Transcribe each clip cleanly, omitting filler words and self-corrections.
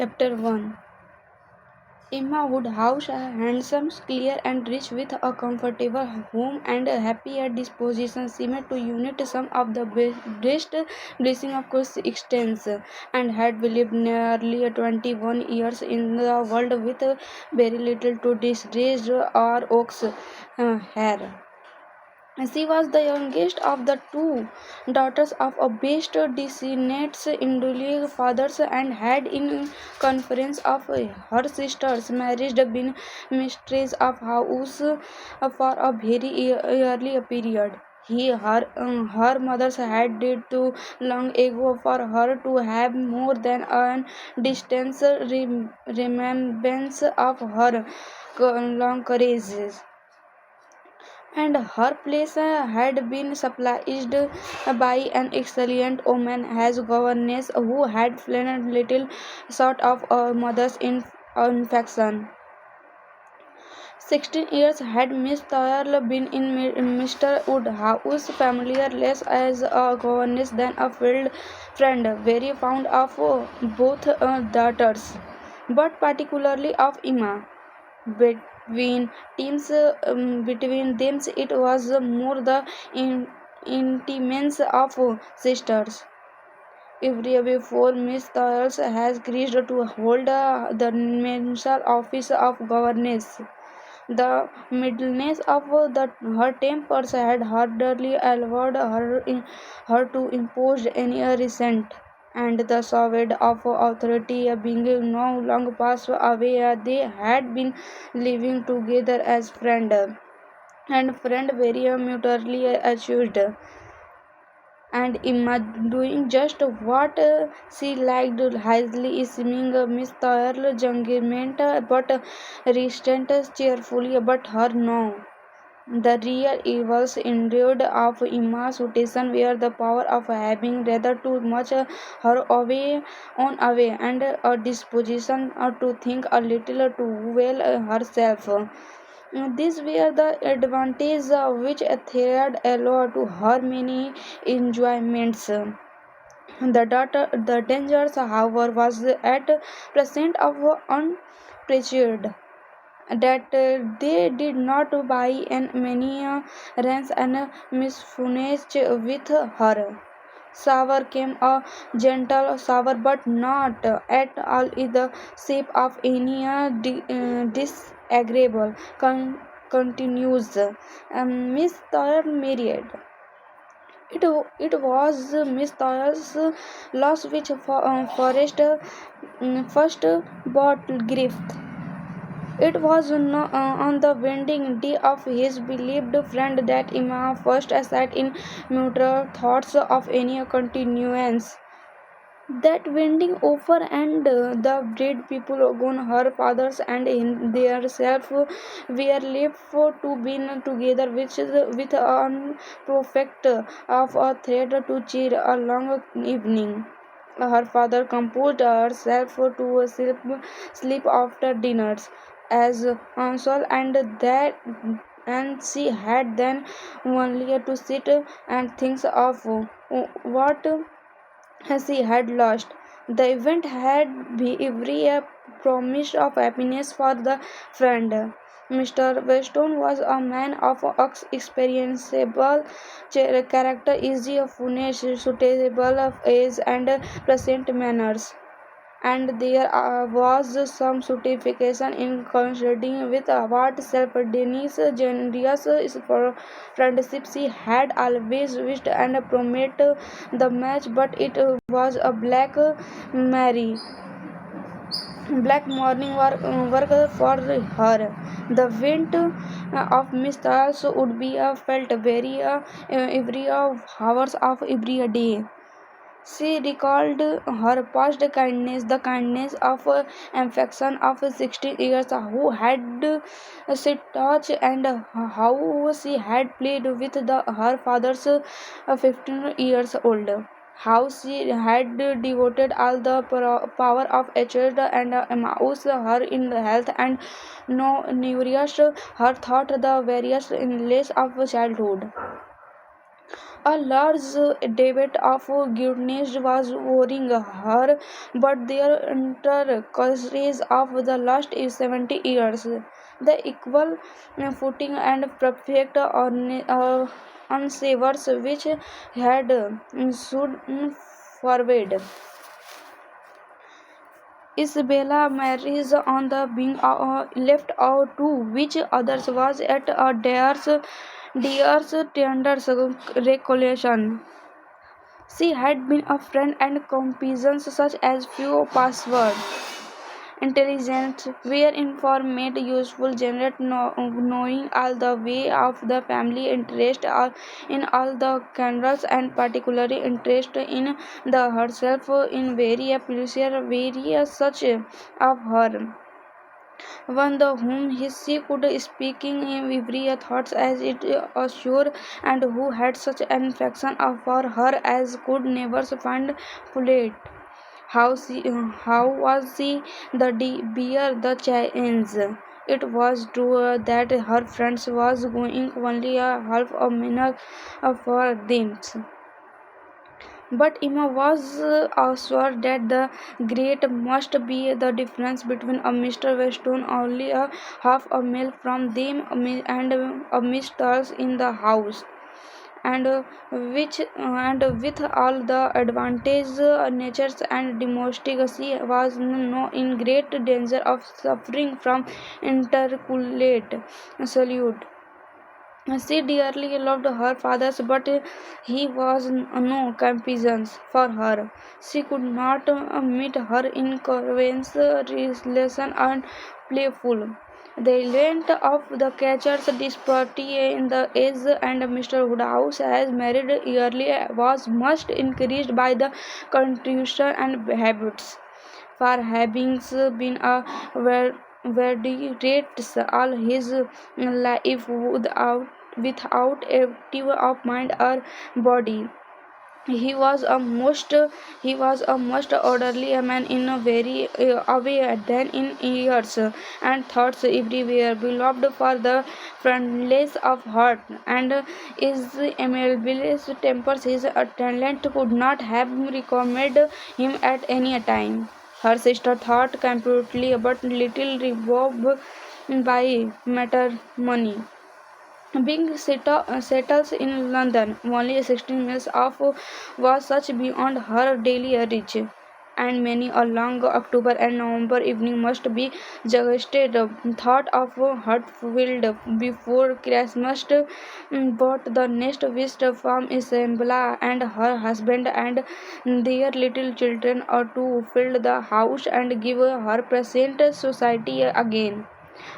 Chapter 1. Emma Woodhouse, handsome, clear, and rich, with a comfortable home and a happy at disposition, seemed to unite some of the best blessing of course extents, and had lived nearly 21 years in the world with very little to disgrace or ox hair. She was the youngest of the two daughters of a best dissonant indolent fathers, and had, in conference of her sister's marriage, been mistress of house for a very early period. Her mothers had died too long ago for her to have more than a distant remembrance of her long courageous, and her place had been supplied by an excellent woman as governess, who had fallen little short of a mother's affection. 16 years had Miss Thorle been in Mr. Woodhouse's family, less as a governess than a field friend, very fond of both daughters, but particularly of Emma. Between between them, it was more the intimacy of sisters. Every before Miss Thorles has agreed to hold the mental office of governess. The middleness of her tempers had hardly allowed her to impose any resent, and the sword of authority being no long passed away, they had been living together as friend very mutually assured, and Emma doing just what she liked, highly esteeming Miss Thorle's judgment, but resistant cheerfully. But her no. The real evils endured of Emma's situation were the power of having rather too much her own way, and a disposition to think a little too well herself. These were the advantages which had allowed to her many enjoyments. The dangers, however, was at present of unprecedented, that they did not buy and many rents and misfortunes with her. Shower came, a gentle shower, but not at all in the shape of any disagreeable continues. Miss Thorne married. It was Miss Thorne's loss which Forrest first brought grief. It was on the wedding day of his beloved friend that Emma first sat in mutual thoughts of any continuance. That wedding over, and the bride people gone, her fathers and in their self were left to be together, with an perfect of a thread to cheer a long evening. Her father composed herself to sleep after dinners as usual, and she had then only to sit and think of what she had lost. The event had every promise of happiness for the friend. Mr. Weston was a man of experienceable character, easy of finesse, suitable of age and pleasant manners, and there was some certification in considering with what self-Dennis generous for friendship. She had always wished and promoted the match, but it was a black morning work for her. The wind of Miss Charles would be felt very every hours of every day. She recalled her past kindness, the kindness of affection of 16 years who had she touched, and how she had played with her father's 15 years old. How she had devoted all the power of a child and amounts her in health, and no nourished her thought the various illness of childhood. A large debate of goodness was worrying her, but their intercurrents of the last 70 years, the equal footing and perfect unsavors which had stood forward. Isabella marries on the being left out to which others was at a dear's tender recollection. She had been a friend and companion such as few password intelligent were informed useful generate knowing all the way of the family interest in all the canals and particularly interest in the herself in very pleasure very such of her one the whom she could speaking in every thoughts as it assure and who had such an affection for her as could never find fully how was she the bear the challenge? It was true that her friends was going only a half a minute for them. But Emma was assured that the great must be the difference between a Mr. Weston only a half a mile from them and a Mr. in the house and which and with all the advantages natures and domestic she was no in great danger of suffering from interculate salute. She dearly loved her father, but he was no companion for her. She could not meet her inconvenience, relation and playful. The event of the catcher's disparity in the age and Mr. Woodhouse has married early was much increased by the contribution and habits for having been a verdict all his life without active of mind or body. He was a most he was a most orderly man in a very away than in years and thoughts everywhere beloved for the friendliness of heart and his amiable tempers his talent could not have recommended him at any time. Her sister thought completely but little revolved by matrimony being settles in London, only 16 miles off, was such beyond her daily reach, and many a long October and November evening must be suggested thought of Hartfield before Christmas. But the next visit from Isabella and her husband and their little children are to fill the house and give her present society again.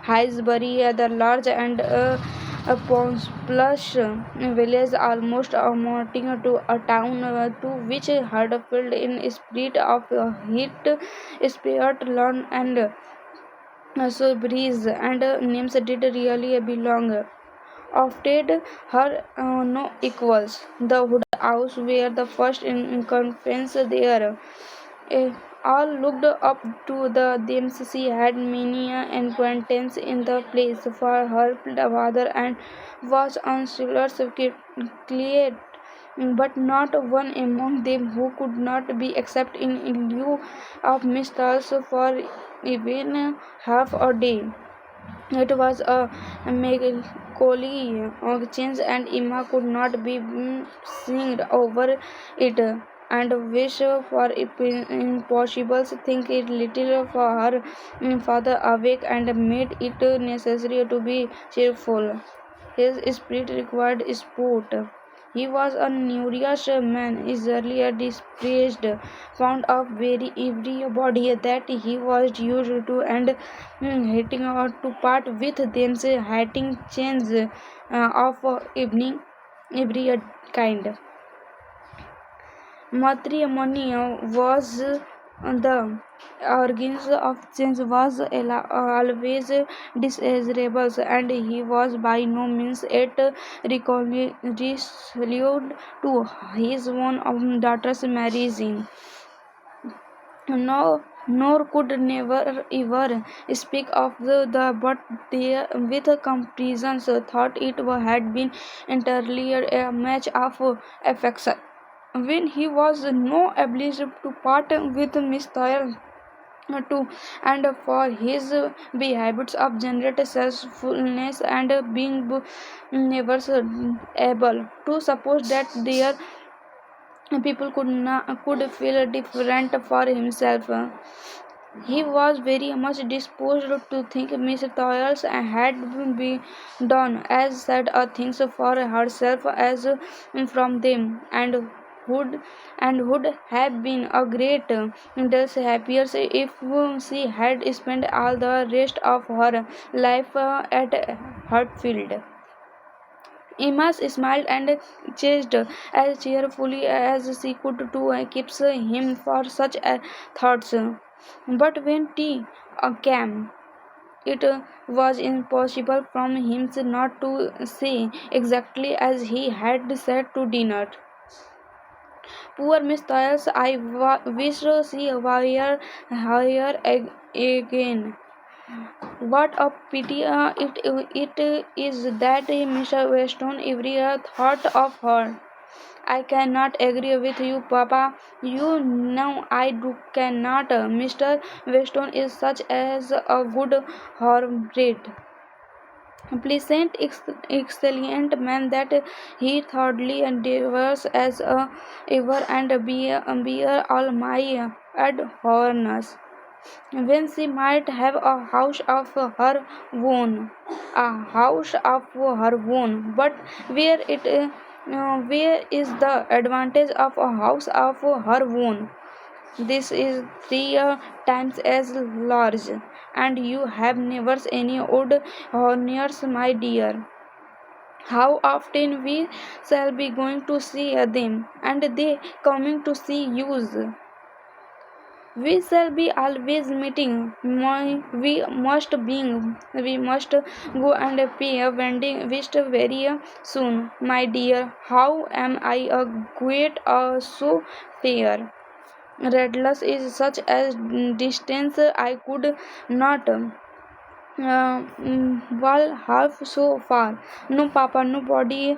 Highsbury, the large and a populous village almost amounting to a town to which Huddersfield in spirit of heat spared lawn and so breeze and names did really belong. Offered her no equals. The Wood House were the first in conference there. Eh, all looked up to them. She had many acquaintances in the place for her father and was anxious clear, but not one among them who could not be except in lieu of Misters for even half a day. It was a melancholy change, and Emma could not be singed over it, and wish for impossible think it little for her father awake and made it necessary to be cheerful. His spirit required sport. He was a notorious man, easily despised, fond of very everybody that he was used to, and hating to part with them, hating change of evening every kind. Matrimony was the origin of change was always desirable, and he was by no means yet resolute to his own daughter's marrying. No, nor could never ever speak of but they with comprehension thought it had been entirely a match of affection. When he was no obliged to part with Miss Doyle to and for his habits of generate selffulness and being never able to suppose that their people could feel different for himself. He was very much disposed to think Miss Toyles had been done as said things for herself as from them, and would have been a great deal happier if she had spent all the rest of her life at Hartfield. Emma smiled and chased as cheerfully as she could to keep him for such thoughts. But when tea came, it was impossible from him not to say exactly as he had said to dinner. Poor Miss Toyles, I wish she were here again. What a pity it is that Mr. Weston every thought of her. I cannot agree with you, Papa. You know I do cannot. Mr. Weston is such as a good hearted, pleasant, excellent man that he thoroughly endeavors as ever and bear all my adorners when she might have a house of her own, but where where is the advantage of a house of her own? This is three times as large, and you have never any odd honors, my dear. How often we shall be going to see them, and they coming to see you? We shall be always meeting. We must go and pay a vending visit very soon, my dear. How am I a great so fair? Redless is such a distance I could not well, half so far. No, Papa, nobody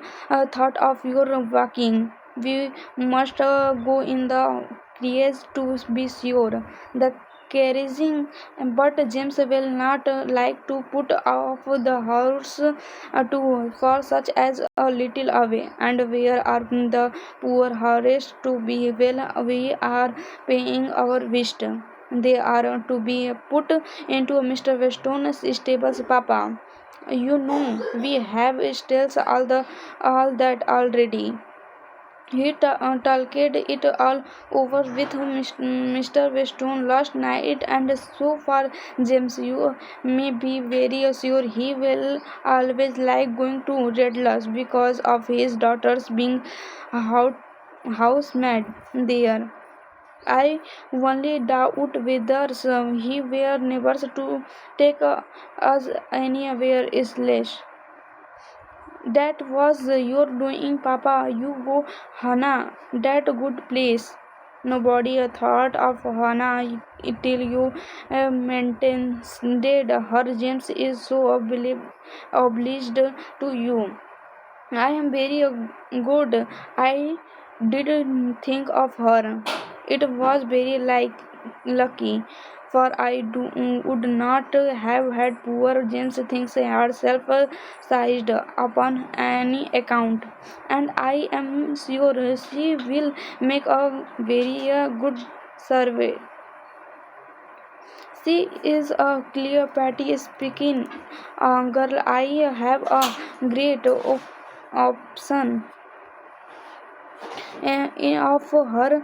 thought of your walking. We must go in the carriage to be sure. The carriaging, but James will not like to put off the horse to for such as a little away. And where are the poor horses to be? Well, we are paying our visit. They are to be put into Mr. Weston's stables, Papa. You know we have stalls all that already. He talked it all over with Mr. Weston last night, and so far, James, you may be very sure he will always like going to Redlands because of his daughters being house housemaid there. I only doubt whether he were never to take us anywhere else. That was your doing, Papa. You go, Hannah, that good place. Nobody thought of Hannah till you maintained her. James is so obliged to you. I am very good. I didn't think of her. It was very lucky, for I would not have had poor James thinks herself sized upon any account, and I am sure she will make a very good survey. She is a clear, patty speaking girl. I have a great option of her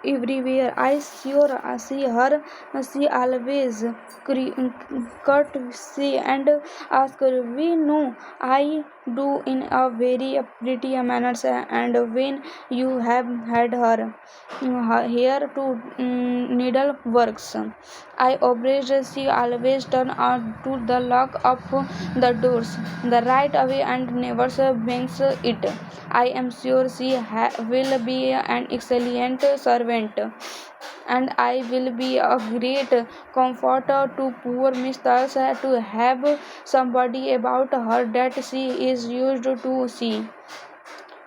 everywhere. I sure see her. She always courtesy and ask her. We know I do in a very pretty manner. And when you have had her here to needle works, I observed she always turn out to the lock of the doors the right away and never bangs it. I am sure she will be an excellent servant, and I will be a great comfort to poor Miss Tarsa to have somebody about her that she is used to see.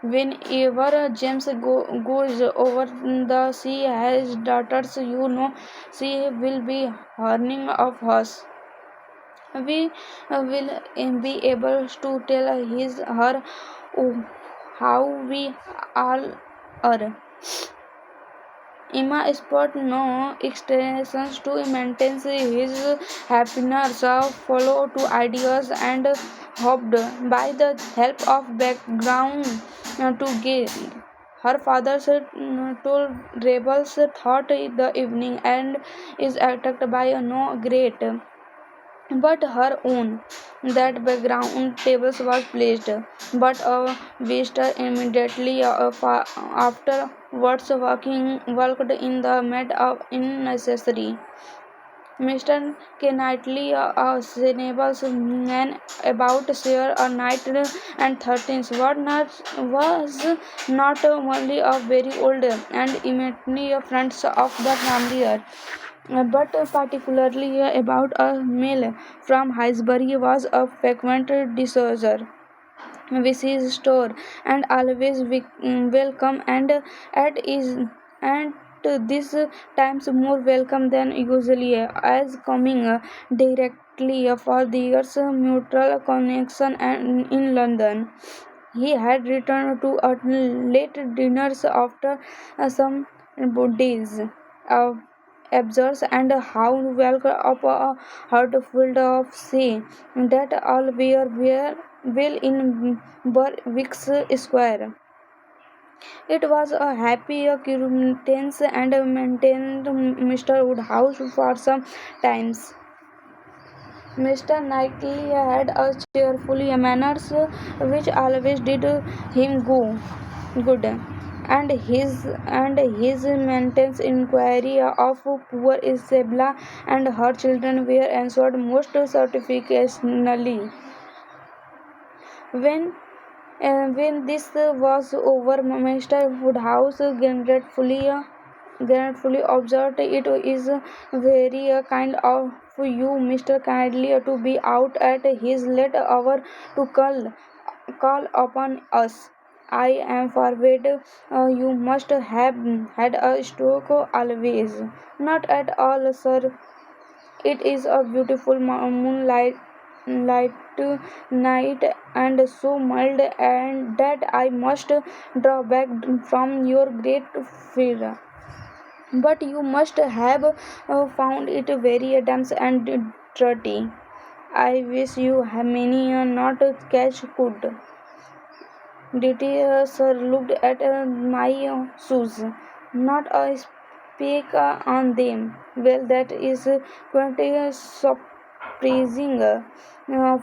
Whenever James goes over the sea as daughters, she will be hearing of us. We will be able to tell her oh, how we all are. Emma spot no extensions to maintain his happiness, follow to ideas and hoped by the help of background to gain. Her father's told rebels thought the evening and is attacked by no great but her own. That background tables was placed, but a visitor immediately afterwards walked in the mud of unnecessary. Mr. Knightley, a sensible man about share a night and 13th, was not only a very old and immediate friend of the family, but particularly about a male from Highbury was a frequent disorder. Vicis store and always welcome and at is and this times more welcome than usually as coming directly for the year's mutual connection and in London. He had returned to a late dinners after some days of absence and how well up a heart full of sea that all were well in Berwick's Square. It was a happy acquaintance and maintained Mr. Woodhouse for some times. Mr. Knightley had a cheerful manners which always did him good, and his maintenance inquiry of poor Isabella and her children were answered most satisfactorily. When when this was over, Mr. Woodhouse gratefully observed, "It is very kind of you, Mr. Kindly, to be out at his late hour to call upon us. I am afraid you must have had a stroke always." "Not at all, sir. It is a beautiful moonlight light night and so mild and that I must draw back from your great fear. But you must have found it very damp and dirty. I wish you had many not catch could." Did sir looked at my shoes. "Not a speck on them." "Well, that is quite surprising,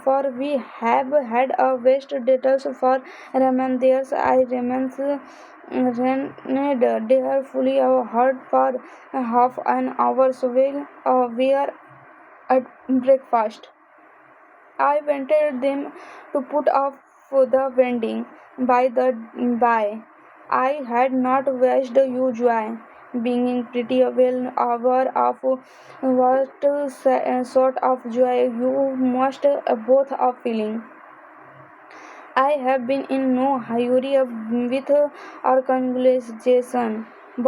for we have had a waste details for ramen there. I remained there fully hard for half an hour, so we are at breakfast. I wanted them to put off the wedding. By the by, I had not wished you joy, being pretty well aware of what sort of joy you must both are feeling. I have been in no hurry with our congratulation,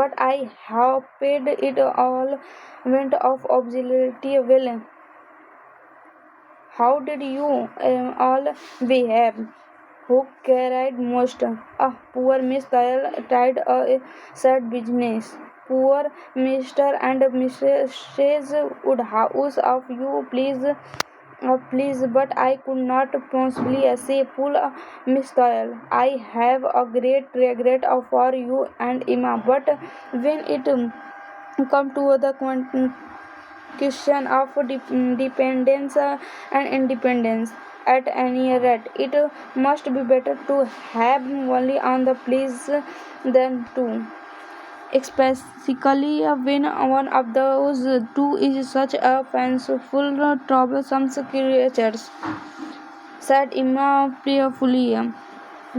but I have paid it all went off absolutely well. How did you all behave? Who cried most? Ah, poor Miss Dayal tried a sad business. Poor Mr. and Mrs. Woodhouse of you, please, but I could not possibly say, poor Miss Doyle. I have a great regret for you and Emma, but when it come to the question of dependence and independence. At any rate, it must be better to have only on the place than two, especially when one of those two is such a fanciful, troublesome creature," said Emma prayerfully.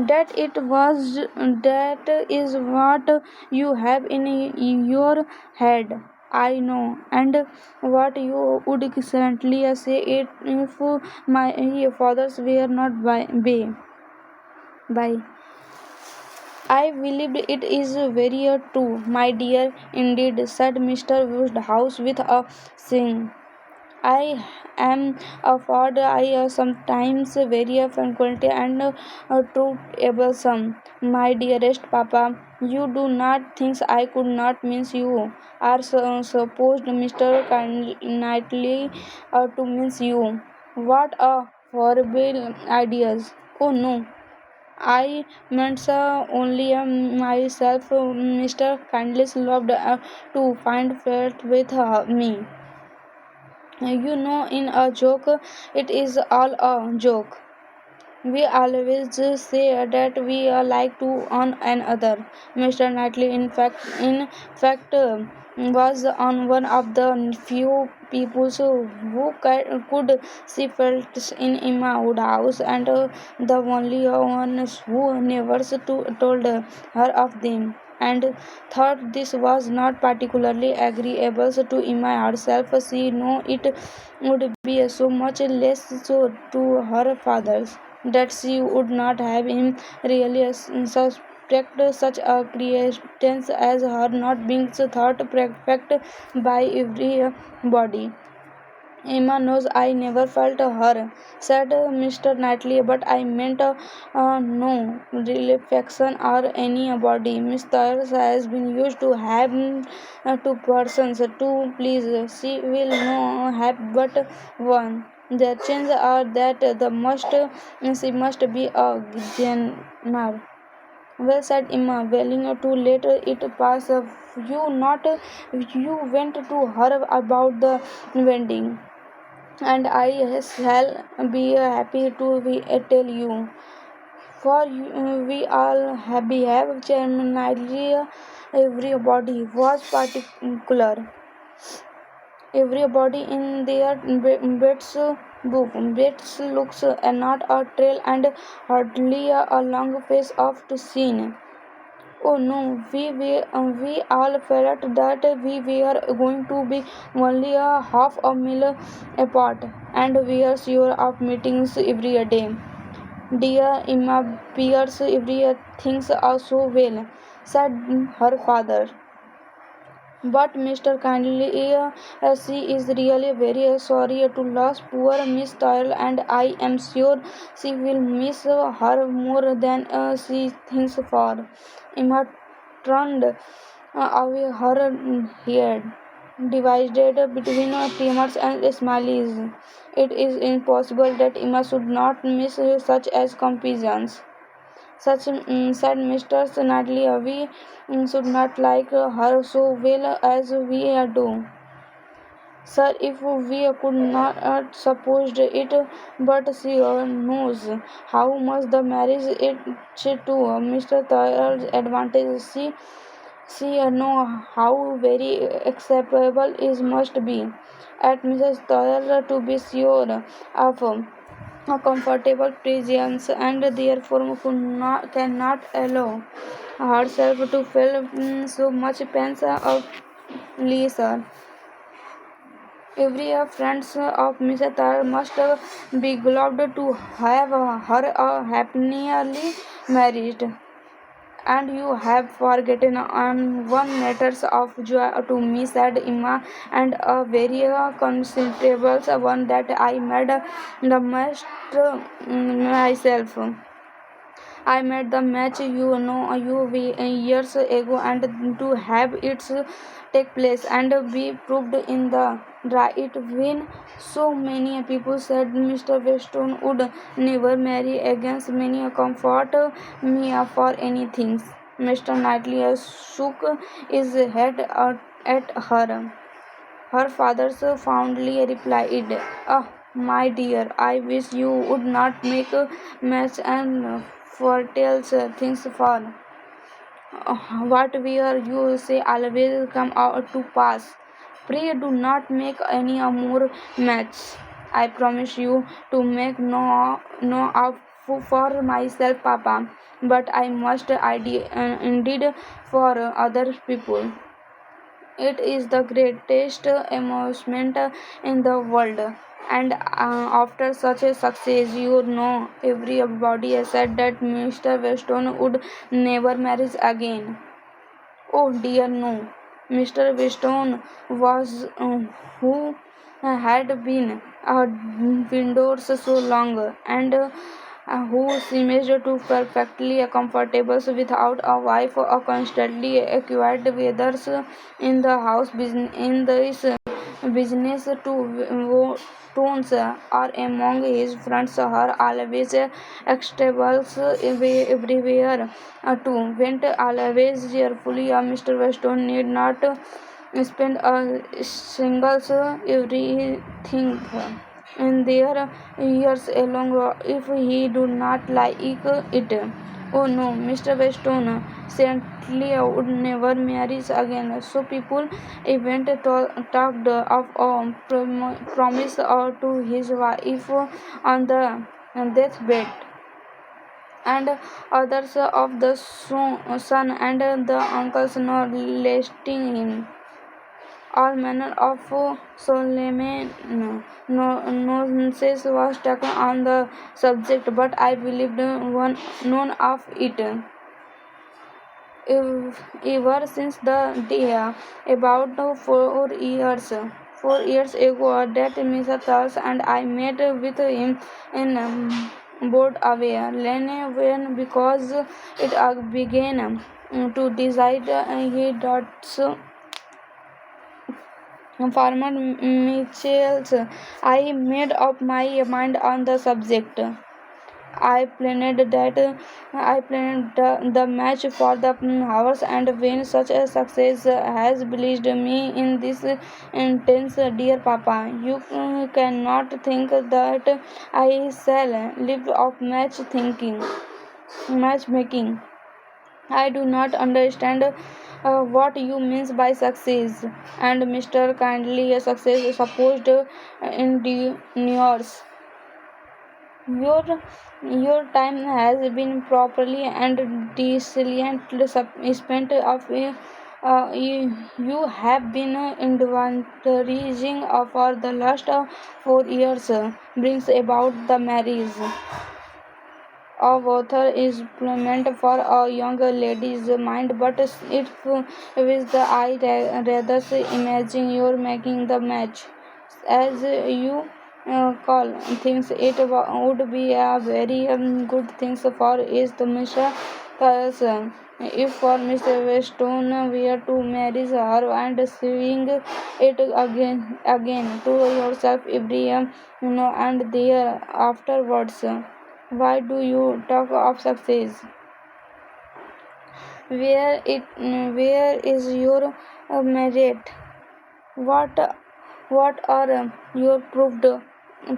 That it was that is what you have in your head. I know, and what you would certainly say it if my fathers were not by. I believe it is very true, my dear. Indeed, said Mr. Woodhouse with a sing. I am afford I sometimes very frequently and troublesome. My dearest Papa, you do not think I could not means you are supposed Mr. Knightley to means you. What a horrible ideas. Oh no. I meant only myself. Mr. Kindless loved to find fault with me. You know, in a joke, it is all a joke. We always say that we like to on another. Mr. Knightley, in fact, was on one of the few people who could see faults in Emma Woodhouse, and the only one who never told her of them. And thought this was not particularly agreeable to Emma herself. She knew it would be so much less so to her fathers that she would not have him really suspect such a creation as her not being thought perfect by everybody. Emma knows I never felt her, said Mr. Knightley, but I meant no reflection or anybody. Miss Thurs has been used to have two persons to please. She will not have but one. The chances are that the must she must be a Jenner. Well said, Emma. Willing to let it pass. You not you went to her about the wedding, and I shall be happy to tell you. For you, we all have genuinely everybody was particular. Everybody in their beds beds looks not a trail and hardly a long face of to scene. Oh no, we all felt that we were going to be only a half a mile apart, and we are sure of meetings every day. Dear Emma Pierce, everything's so well, said her father. But Mr. Kindly, she is really very sorry to lose poor Miss Doyle, and I am sure she will miss her more than she thinks for. Emma turned away her head, divided between tremors and smiles. It is impossible that Emma should not miss such as companions. Such said Mr. Snidely, we should not like her so well as we do. Sir, if we could not suppose it, but she knows how much the marriage is to Mr. Thayer's advantage. She know how very acceptable it must be at Mrs. Thayer to be sure of a comfortable presence, and therefore cannot allow herself to feel so much pain of leisure. Every friend of Mrs. Tar must be glad to have her happily married. And you have forgotten on one matter of joy to me, said Emma, and a very considerable one that I made the most myself. I made the match, years ago, and to have it take place and be proved in the right when so many people said Mr. Weston would never marry against many comfort me for anything. Mr. Knightley shook his head at her. Her father fondly replied, "Ah, my dear, I wish you would not make much and foretells things for what were you say always come out to pass. Pray do not make any more match. I promise you to make no of for myself, Papa, but I must indeed for other people. It is the greatest amusement in the world. And after such a success, everybody said that Mr. Weston would never marry again. Oh dear, no. Mr. Weston was who had been indoors so long and who seemed to perfectly comfortable without a wife or constantly acquired weathers in the house business in this business to tones are among his friends are always extables everywhere too went always cheerfully. Mr. Weston need not spend a single everything in their years along if he do not like it. Oh no, Mr. Weston certainly would never marry again. So people even talked of a promise to his wife on the deathbed, and others of the son and the uncles not lasting him all manner of solemn nonsense was taken on the subject, but I believed none of it. Ever since the day about 4 years ago that Mr. Charles and I met with him in Boardaway Lane when because it began to decide he doubts Farmer Mitchell's. I made up my mind on the subject. I planned the match for the hours, and when such a success has pleased me in this intense, dear Papa, you cannot think that I shall live of matchmaking. I do not understand what you means by success, and Mr. Kindly success is supposed in yours. Your time has been properly and decently spent you have been inventorying for the last 4 years brings about the marriage of author is implement for a young lady's mind, but if with the I rather imagine you're making the match as you call things, it would be a very good thing for is the Mr. person. If for Mr. Weston were to marry her and seeing it again to yourself every and there afterwards, why do you talk of success? Where is your merit? What what are your proved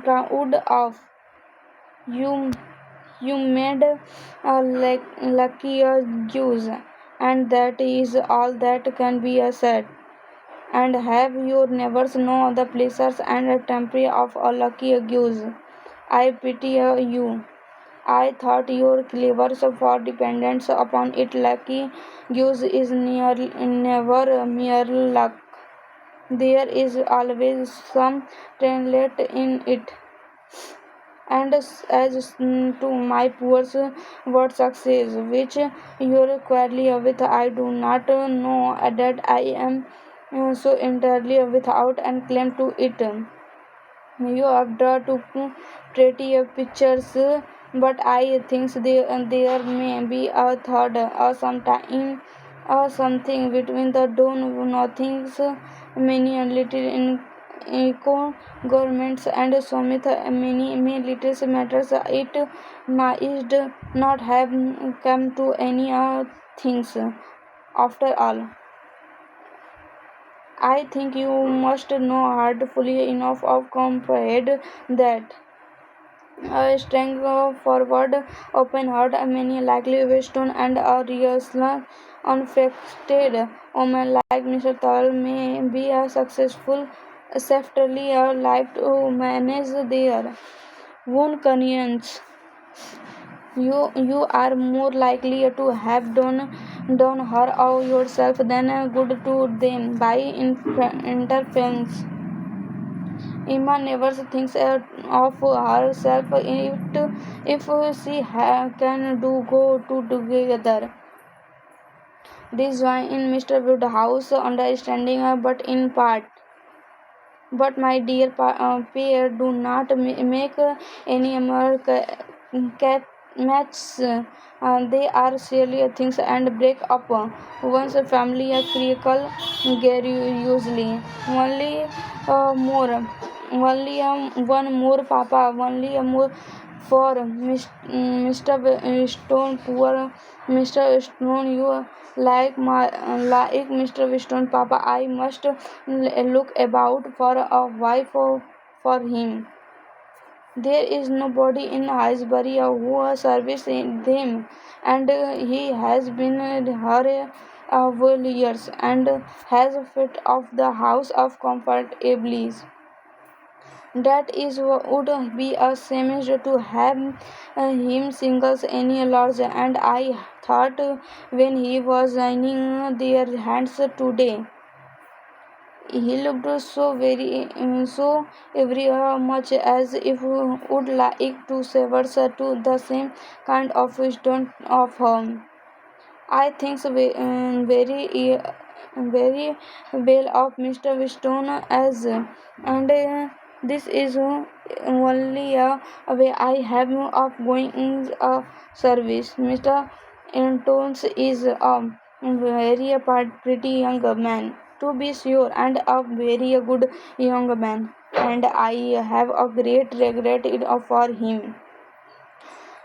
proud of? You you made a lucky use, and that is all that can be said. And have you never known the pleasures and temper of a lucky goose? I pity you. I thought your clever for dependence upon it lucky use is never mere luck. There is always some talent in it. And as to my poor word success, which you quarrel with, I do not know that I am so entirely without and claim to it. You have drawn two pretty pictures, but I think there may be a third, or sometime, or something between the two nothings, many little in eco governments and so many little matters. It might not have come to any things after all. I think you must know hardly enough of comprehend that a strong forward, open heart, many likely Weston and a real unaffected woman like Mr. Thal may be a successful, safely life to manage their own convenience. You are more likely to have done her or yourself than good to them by interference. Emma never thinks of herself if she can do go to together. This join in Mr. Woodhouse understanding, but in part. But my dear pair, do not make any more cat matches. They are serious things and break up. Once a family a critical usually only more only one more papa only more for Mr. Stone, poor Mr. Stone, you like Mr. Stone, Papa. I must look about for a wife for him. There is nobody in Highbury who services them, and he has been her years and has fit of the house of comfortably. That is would be a shame to have him singles any larger, and I thought when he was joining their hands today, he looked so very much as if would like to savor to the same kind of wisdom of him. I think very well of Mr. Stone as and this is only a way I have of going in a service. Mr. Antones is a very pretty young man to be sure and a very good young man, and I have a great regret for him.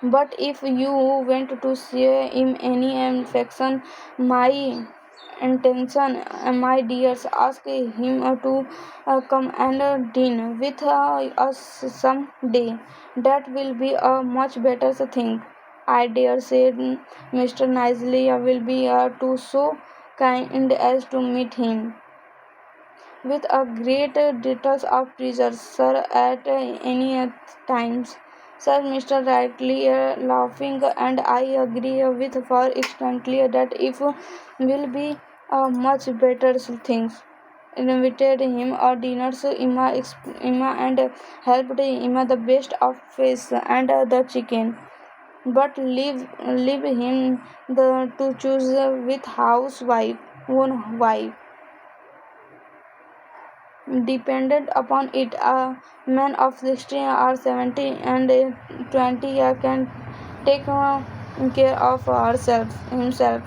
But if you went to see him any affection, my intention, my dears, ask him to come and dine with us some day. That will be a much better thing. I dare say Mr. Knisley will be too so kind as to meet him with a great details of pleasure, sir, at any times. Sir, Mr. Rightly laughing, and I agree with for instantly that if will be much better things. Invited him a dinner, so Emma and helped Emma the best of fish and the chicken. But leave him to choose with housewife, own wife. Dependent upon it, a man of 60 or 70 and 20 can take care of himself.